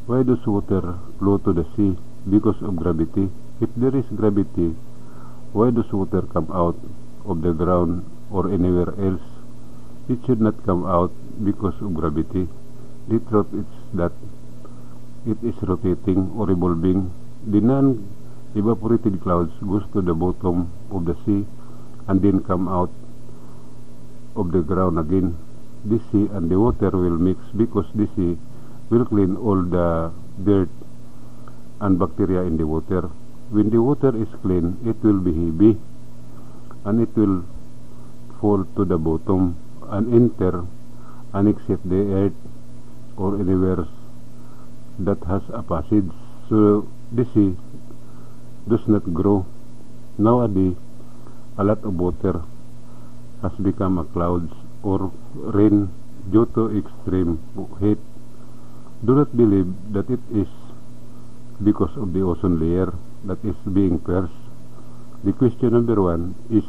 Why does water flow to the sea? Because of gravity. If there is gravity, why does water come out of the ground or anywhere else? It should not come out because of gravity. The truth is that it is rotating or revolving. The non-evaporated clouds goes to the bottom of the sea and then come out of the ground again. The sea and the water will mix because the sea will clean all the dirt and bacteria in the water. When the water is clean, it will be heavy and it will fall to the bottom and enter and exit the earth or anywhere that has a passage. So the sea does not grow. Nowadays, a lot of water has become a clouds or rain due to extreme heat. Do not believe that it is because of the ozone layer that is being pierced. The question number 1 is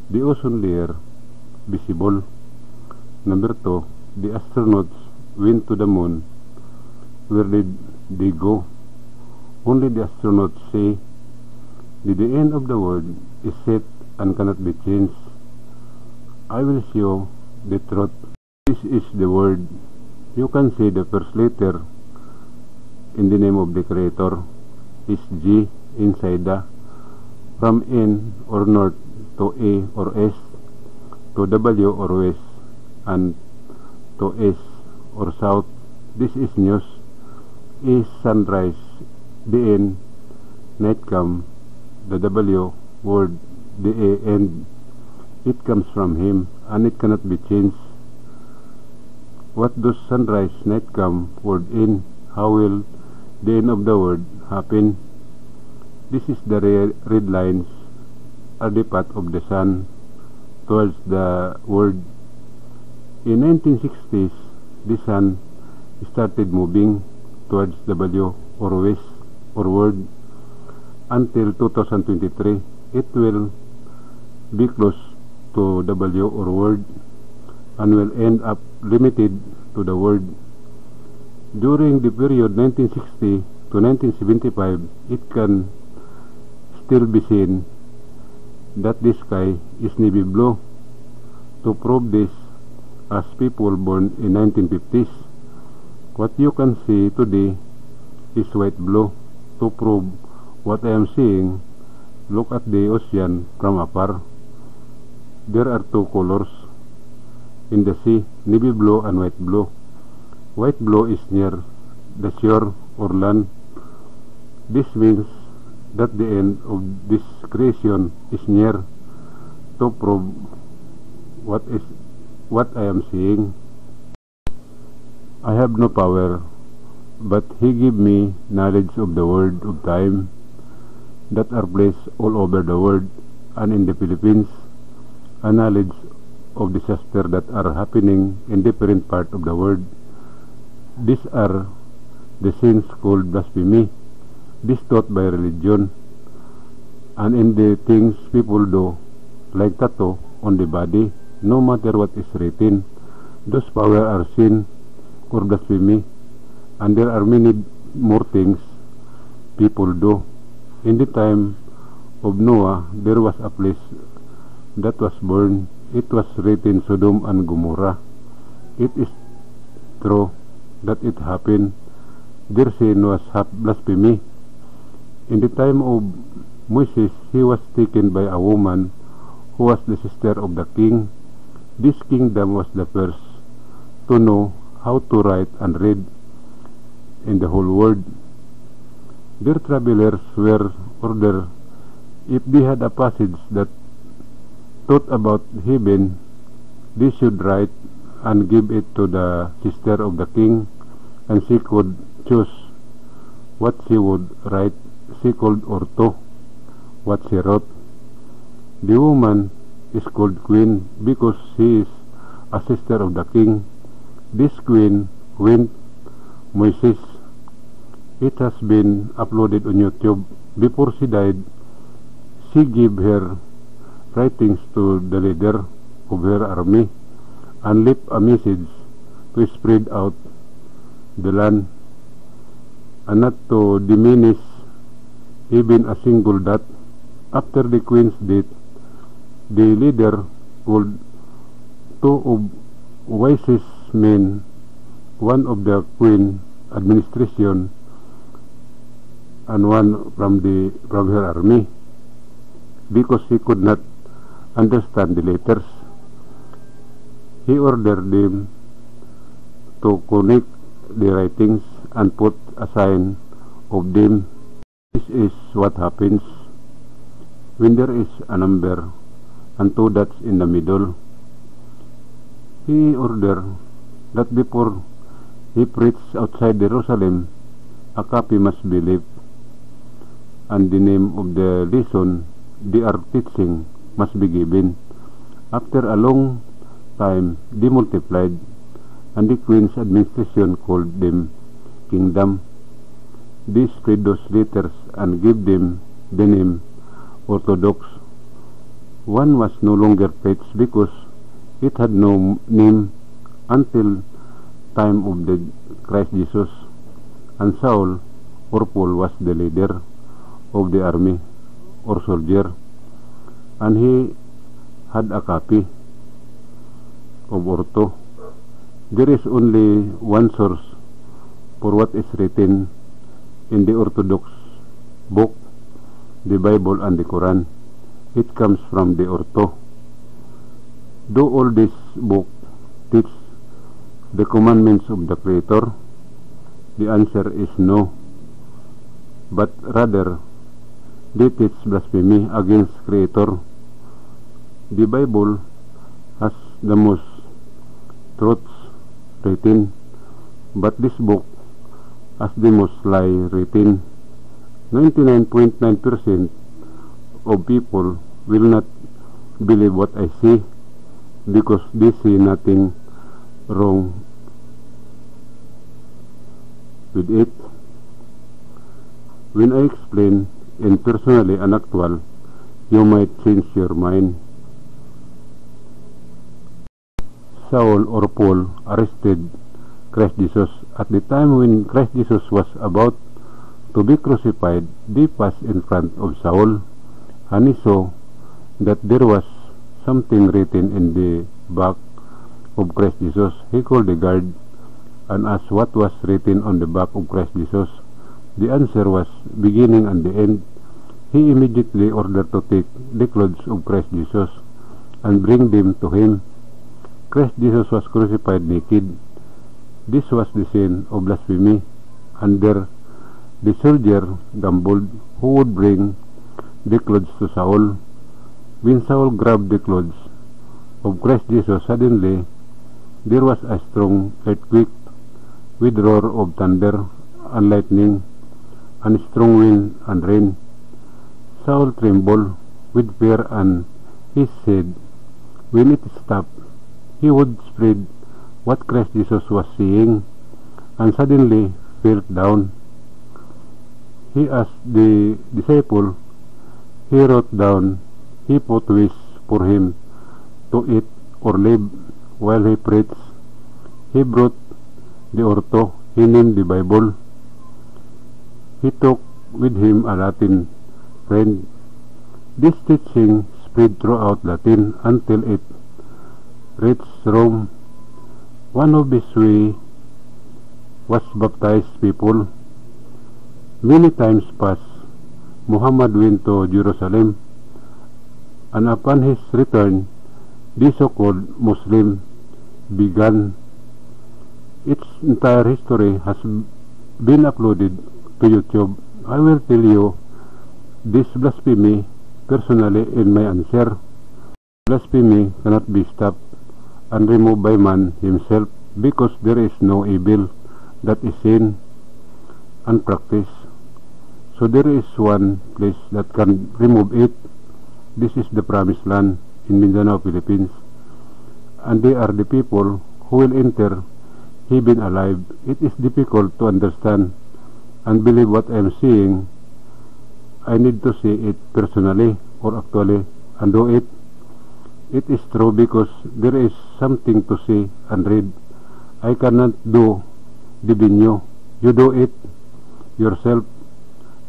the ozone layer visible? Number 2, the astronauts went to the moon. Where did they go? Only the astronauts say that the end of the world is set and cannot be changed. I will show the truth. This is the word. You can see the first letter in the name of the Creator is G inside the, from N or North to A or S to W or West and to S or South. This is news. A sunrise, the N, night come, the W word, the A end. It comes from Him and it cannot be changed. What does sunrise, night come, word in? How will the end of the word happen? This is the red lines are the path of the sun towards the word. In 1960s, the sun started moving towards W or West or word. Until 2023, it will be close to W or word and will end up limited to the word. During the period 1960 to 1975, it can still be seen that the sky is navy blue. To prove this, as people born in 1950s, what you can see today is white blue. To prove what I am seeing, look at the ocean from afar. There are two colors in the sea, navy blue and white blue. White blue is near the shore or land. This means that the end of this creation is near. To prove what I am seeing, I have no power, but He gave me knowledge of the word of time that are placed all over the world and in the Philippines, a knowledge of disaster that are happening in different part of the world. These are the sins called blasphemy, this taught by religion, and in the things people do, like tattoo on the body, no matter what is written, those power are sin or blasphemy, and there are many more things people do. In the time of Noah, there was a place that was burned. It was written Sodom and Gomorrah. It is true that it happened. Their sin was blasphemy. In the time of Moses, he was taken by a woman who was the sister of the king. This kingdom was the first to know how to write and read in the whole world. Their travelers were ordered, if they had a passage that taught about heaven, they should write and give it to the sister of the king, and she could choose what she would write. She called Orto what she wrote. The woman is called queen because she is a sister of the king. This queen went Moses. It has been uploaded on YouTube. Before she died, she gave her writings to the leader of her army and left a message to spread out the land. and not to diminish even a single dot. After the queen's death, the leader called two of wisest men, one of the queen administration and one from her army, because he could not understand the letters. He ordered them to connect the writings and put a sign of them. This is what happens when there is a number and two dots in the middle. He ordered that before he preached outside Jerusalem, a copy must be left, and the name of the lesson they are teaching must be given. After a long time, they multiplied, and the queen's administration called them kingdom. They spread those letters and gave them the name Orthodox. One was no longer preached because it had no name until time of the Christ Jesus, and Saul or Paul was the leader of the army or soldier, and he had a copy of Ortho. There is only one source for what is written in the Orthodox book, the Bible and the Quran. It comes from the Ortho. Do all this book teach the commandments of the Creator? The answer is no, but rather they teach blasphemy against Creator. The Bible has the most truths written, but this book has the most lie written. 99.9% of people will not believe what I say because they see nothing wrong with it. When I explain in personally and actual, you might change your mind. Saul or Paul arrested Christ Jesus. At the time when Christ Jesus was about to be crucified, they passed in front of Saul, and he saw that there was something written in the back of Christ Jesus. He called the guard and asked what was written on the back of Christ Jesus. The answer was beginning and the end. He immediately ordered to take the clothes of Christ Jesus and bring them to him. Christ Jesus was crucified naked. This was the sin of blasphemy. Under the soldier gambled who would bring the clothes to Saul. When Saul grabbed the clothes of Christ Jesus, suddenly there was a strong earthquake with roar of thunder and lightning and strong wind and rain. Saul trembled with fear, and he said when it stopped, he would spread what Christ Jesus was saying, and suddenly fell down. He asked the disciple he wrote down, he put ways for him to eat or live while he preached. He brought the Ortho he named the Bible. He took with him a Latin friend. This teaching spread throughout Latin until it reached Rome. One of his way was baptized people. Many times past, Muhammad went to Jerusalem, and upon his return, the so-called Muslim began. Its entire history has been uploaded to YouTube. I will tell you this blasphemy personally in my answer. Blasphemy cannot be stopped and removed by man himself, because there is no evil that is sin and practice. So there is one place that can remove it. This is the Promised Land in Mindanao, Philippines, and they are the people who will enter heaven alive. It is difficult to understand and believe what I am saying. I need to see it personally or actually and do it. It is true because there is something to see and read. I cannot do the video. You do it. yourself,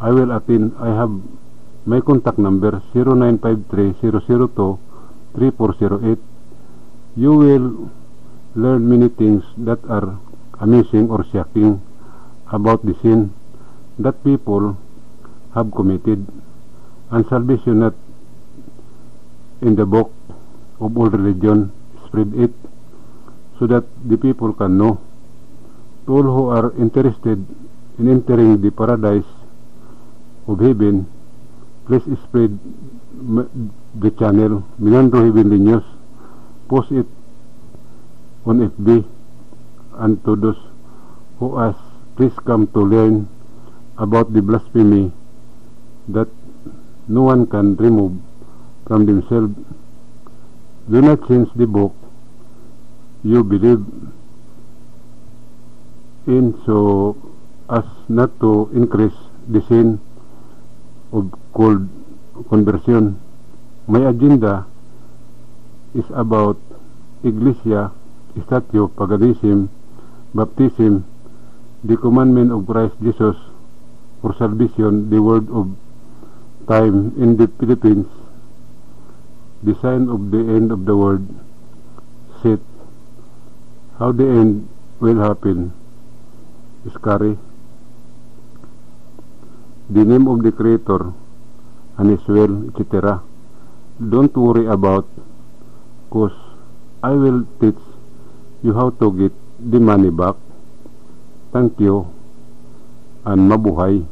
I will attend. I have my contact number 0953-002-3408. You will learn many things that are amazing or shocking about the sin that people have committed, and salvation not in the book of all religion. Spread it so that the people can know. To all who are interested in entering the paradise of heaven, please spread the channel Minandro Heavenly News. Post it on FB, and to those who ask, please come to learn about the blasphemy that no one can remove from themselves. Do not change the book you believe in so as not to increase the sin of cold conversion. My agenda is about Iglesia, statue, paganism, baptism, the commandment of Christ Jesus for salvation, the word of time in the Philippines, the sign of the end of the world, set, how the end will happen, scary, the name of the Creator and His will, etc. Don't worry about, cause I will teach you how to get the money back. Thank you and mabuhay.